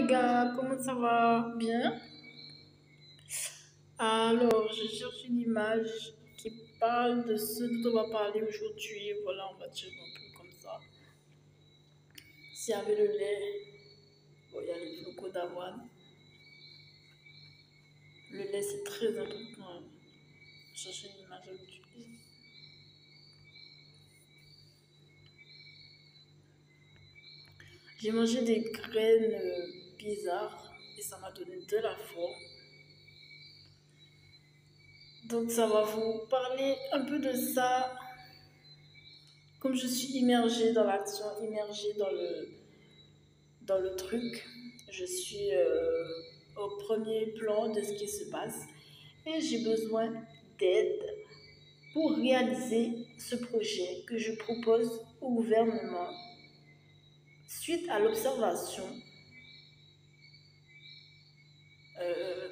les gars, comment ça va? Bien? Alors, je cherche une image qui parle de ce dont on va parler aujourd'hui. Voilà, on va dire un peu comme ça. S'il y avait le lait, bon, il y a les flocons d'avoine. Le lait, c'est très important. Chercher une image aujourd'hui. J'ai mangé des graines bizarres et ça m'a donné de la forme. Donc ça va vous parler un peu de ça. Comme je suis immergée dans l'action, immergée dans le truc, je suis au premier plan de ce qui se passe et j'ai besoin d'aide pour réaliser ce projet que je propose au gouvernement suite à l'observation euh,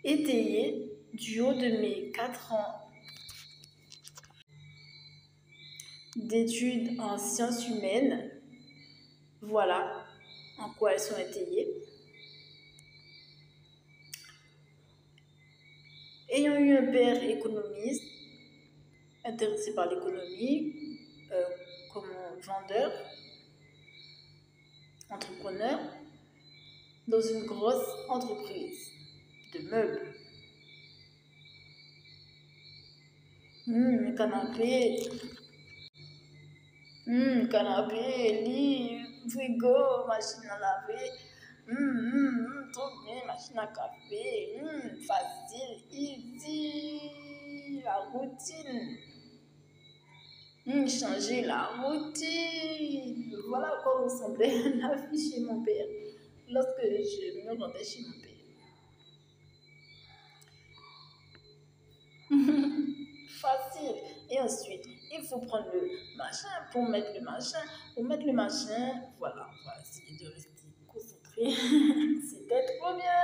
étayée du haut de mes 4 ans d'études en sciences humaines. Voilà en quoi elles sont étayées. Ayant eu un père économiste, intéressé par l'économie, comme vendeur, entrepreneur, dans une grosse entreprise de meubles. Canapé, lit, frigo, machine à laver. Trop bien, machine à café. Facile, easy, la routine. Changer la routine. Voilà à quoi ressemblait la vie chez mon père lorsque je me rendais chez mon père. Facile. Et ensuite, il faut prendre le machin pour mettre le machin. Pour mettre le machin, voilà, on va essayer de rester concentré. C'était trop bien.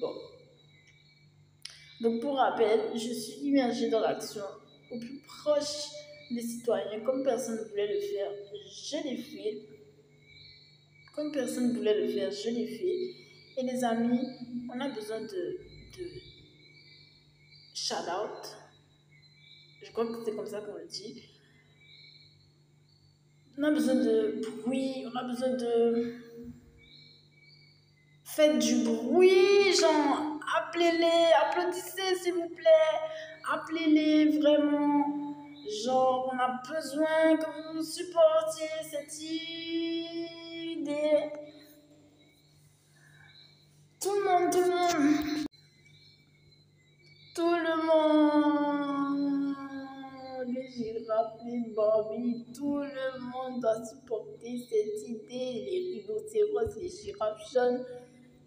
Bon. Donc, pour rappel, je suis immergée dans l'action au plus proche des citoyens. Comme personne ne voulait le faire, je l'ai fait. Comme personne ne voulait le faire, je l'ai fait. Et les amis, on a besoin de shout-out. Je crois que c'est comme ça qu'on le dit. On a besoin de bruit, on a besoin de... Faites du bruit, genre, appelez-les, applaudissez s'il vous plaît. Appelez-les vraiment. Genre, on a besoin que vous supportiez cette idée. Tout le monde, les girafes, les Barbie, tout le monde doit supporter cette idée. Les rhinocéros, les girafes jaunes,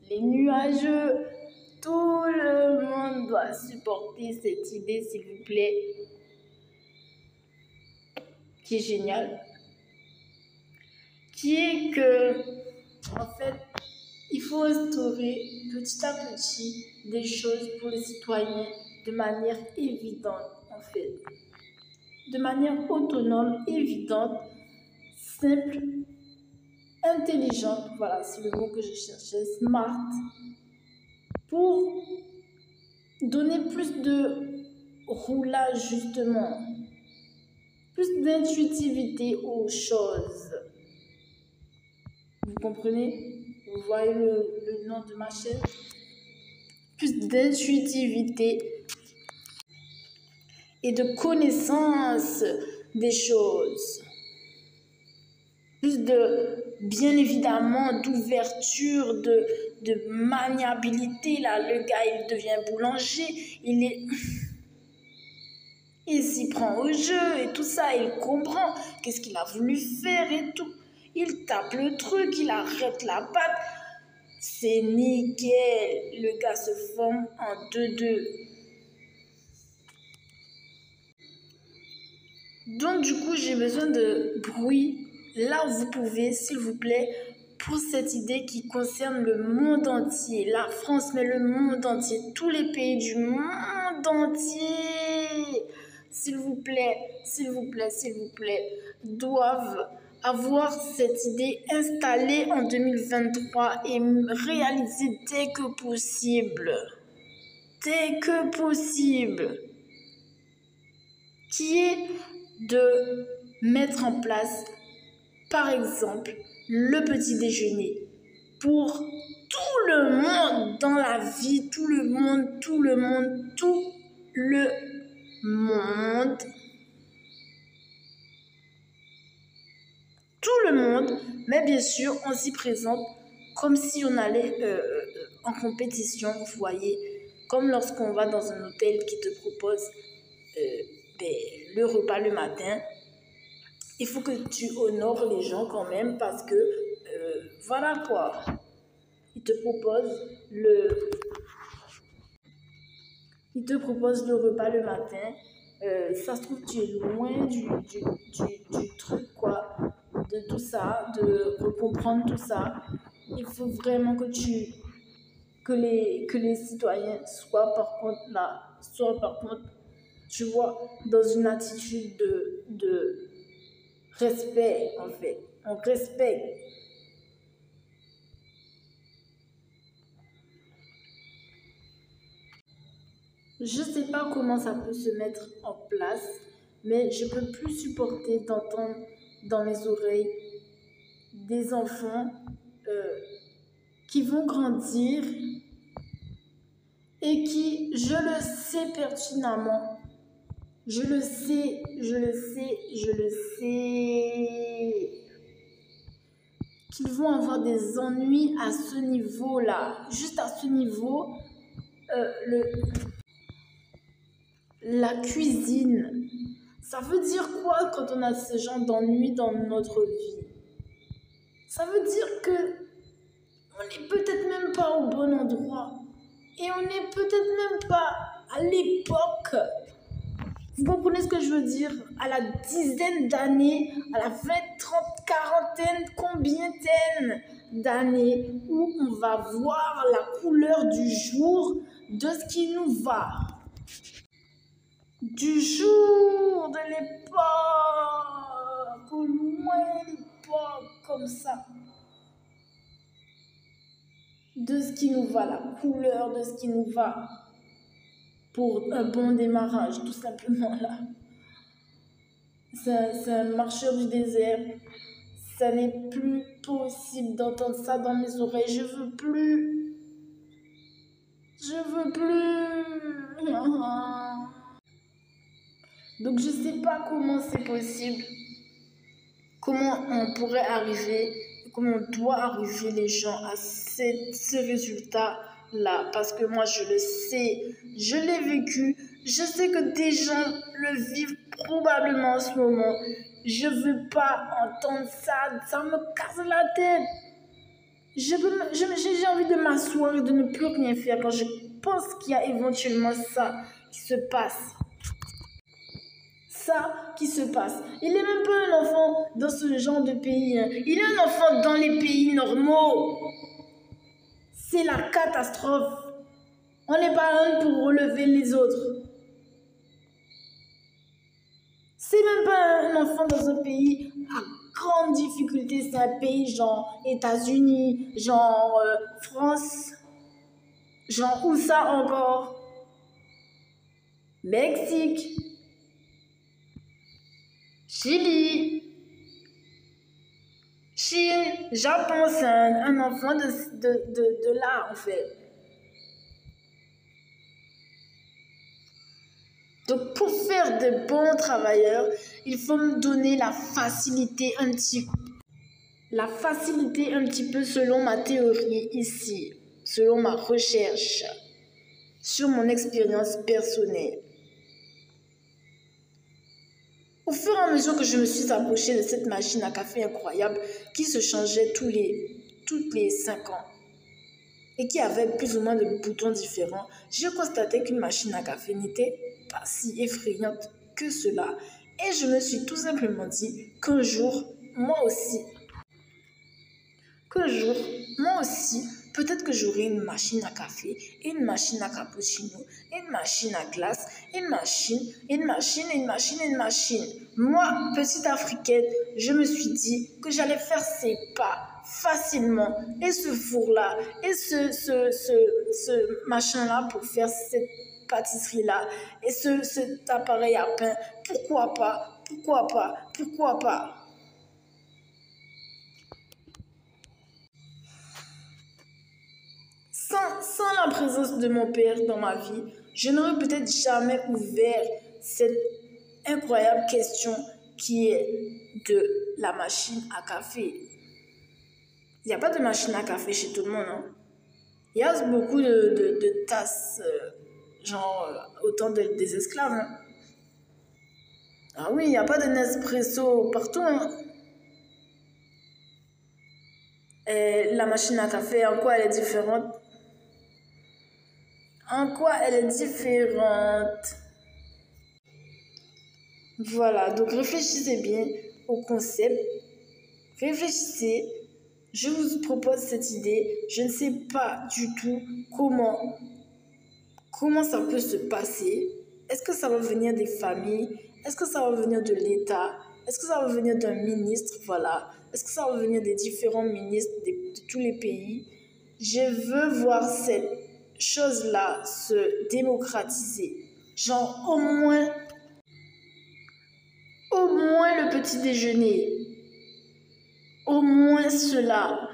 les nuageux, tout le monde doit supporter cette idée, s'il vous plaît, qui est géniale, qui est que, en fait, il faut instaurer petit à petit des choses pour les citoyens de manière évidente, en fait. De manière autonome, évidente, simple, intelligente, voilà, c'est le mot que je cherchais, smart, pour donner plus de roulage, justement, plus d'intuitivité aux choses. Vous comprenez? Vous voyez le nom de ma chaîne? Plus d'intuitivité et de connaissance des choses. Plus de, bien évidemment, d'ouverture, de maniabilité. Là, le gars, il devient boulanger. Il s'y prend au jeu et tout ça. Il comprend qu'est-ce qu'il a voulu faire et tout. Il tape le truc, il arrête la patte. C'est nickel. Le gars se forme en 2-2. Donc, du coup, j'ai besoin de bruit là où vous pouvez, s'il vous plaît, pour cette idée qui concerne le monde entier. La France, mais le monde entier. Tous les pays du monde entier, s'il vous plaît, doivent avoir cette idée installée en 2023 et réalisée dès que possible. Dès que possible. Qui est de mettre en place, par exemple, le petit déjeuner pour tout le monde dans la vie, tout le monde. Mais bien sûr, on s'y présente comme si on allait en compétition, vous voyez, comme lorsqu'on va dans un hôtel qui te propose le repas le matin. Il faut que tu honores les gens quand même parce que, voilà quoi, ils te proposent le repas le matin. Ça se trouve, tu es loin du truc, quoi, de tout ça, de comprendre tout ça. Il faut vraiment que les citoyens soient par contre, tu vois, dans une attitude de respect, en fait. On respecte. Je ne sais pas comment ça peut se mettre en place, mais je ne peux plus supporter d'entendre dans mes oreilles des enfants qui vont grandir et qui, je le sais pertinemment, je le sais, qu'ils vont avoir des ennuis à ce niveau-là. Juste à ce niveau, la cuisine. Ça veut dire quoi quand on a ce genre d'ennuis dans notre vie? Ça veut dire que on n'est peut-être même pas au bon endroit. Et on n'est peut-être même pas à l'époque. Vous comprenez ce que je veux dire? À la dizaine d'années, à la 20, 30, quarantaine, combientaine d'années où on va voir la couleur du jour de ce qui nous va. Du jour de l'époque, au loin l'époque, comme ça. De ce qui nous va, la couleur de ce qui nous va. Pour un bon démarrage, tout simplement là. C'est un marcheur du désert. Ça n'est plus possible d'entendre ça dans mes oreilles. Je veux plus. Donc je sais pas comment c'est possible. Comment on pourrait arriver, comment on doit arriver les gens à ce résultat-là. Parce que moi je le sais, je l'ai vécu. Je sais que des gens le vivent probablement en ce moment. Je veux pas entendre ça, ça me casse la tête. J'ai envie de m'asseoir et de ne plus rien faire quand je pense qu'il y a éventuellement ça qui se passe. Il n'est même pas un enfant dans ce genre de pays. Il est un enfant dans les pays normaux. C'est la catastrophe. On n'est pas un pour relever les autres. C'est même pas un enfant dans un pays à grande difficulté. C'est un pays genre États-Unis, genre France, genre où ça encore? Mexique, Chili, Chine, Japon, c'est un enfant de là en fait. Donc pour faire de bons travailleurs, il faut me donner la facilité un petit peu selon ma théorie ici, selon ma recherche, sur mon expérience personnelle. Au fur et à mesure que je me suis approchée de cette machine à café incroyable qui se changeait toutes les 5 ans et qui avait plus ou moins de boutons différents, j'ai constaté qu'une machine à café n'était pas si effrayante que cela. Et je me suis tout simplement dit qu'un jour, moi aussi, peut-être que j'aurai une machine à café, une machine à cappuccino, une machine à glace, une machine, une machine, une machine, une machine. Moi, petite africaine, je me suis dit que j'allais faire ces pas facilement. Et ce four-là, et ce machin-là pour faire cette pâtisserie-là, et cet appareil à pain, pourquoi pas, pourquoi pas, pourquoi pas. Sans la présence de mon père dans ma vie, je n'aurais peut-être jamais ouvert cette incroyable question qui est de la machine à café. Il n'y a pas de machine à café chez tout le monde, hein. Il y a beaucoup de tasses, autant des esclaves, hein. Ah oui, il n'y a pas de Nespresso partout, hein. Et la machine à café, en quoi elle est différente? En quoi elle est différente? Voilà, donc réfléchissez bien au concept. Réfléchissez. Je vous propose cette idée. Je ne sais pas du tout comment ça peut se passer. Est-ce que ça va venir des familles? Est-ce que ça va venir de l'État? Est-ce que ça va venir d'un ministre? Voilà. Est-ce que ça va venir des différents ministres de tous les pays? Je veux voir cette chose-là se démocratiser. Genre au moins le petit déjeuner. Au moins cela.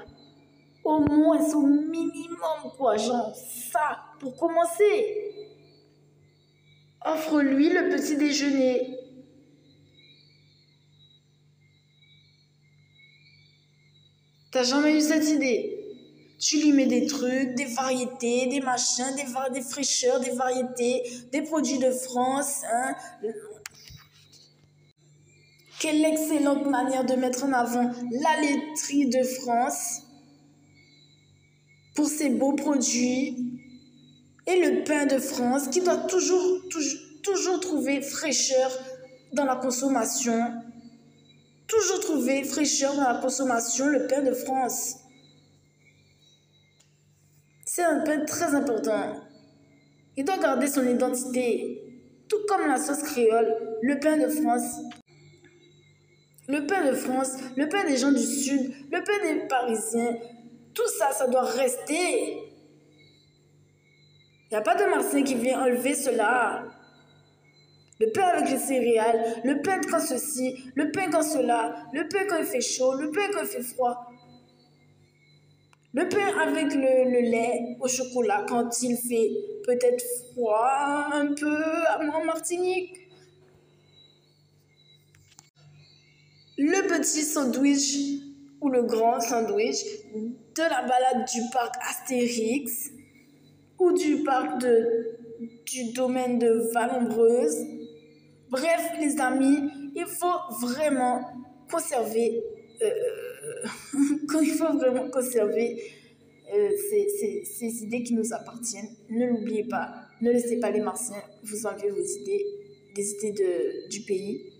Au moins au minimum quoi. Genre ça pour commencer. Offre-lui le petit déjeuner. T'as jamais eu cette idée? Tu lui mets des trucs, des variétés, des machins, des fraîcheurs, des variétés, des produits de France. Hein. Quelle excellente manière de mettre en avant la laiterie de France pour ses beaux produits et le pain de France qui doit toujours trouver fraîcheur dans la consommation. Toujours trouver fraîcheur dans la consommation, le pain de France. C'est un pain très important. Il doit garder son identité. Tout comme la sauce créole, le pain de France. Le pain de France, le pain des gens du Sud, le pain des Parisiens. Tout ça, ça doit rester. Il n'y a pas de Marseille qui vient enlever cela. Le pain avec les céréales, le pain quand ceci, le pain quand cela, le pain quand il fait chaud, le pain quand il fait froid. Le pain avec le lait au chocolat quand il fait peut-être froid un peu en Martinique. Le petit sandwich ou le grand sandwich de la balade du parc Astérix ou du parc du domaine de Vallombreuse. Bref, les amis, il faut vraiment conserver ces idées qui nous appartiennent. Ne l'oubliez pas, ne laissez pas les Martiens vous enlever vos idées, les idées du pays,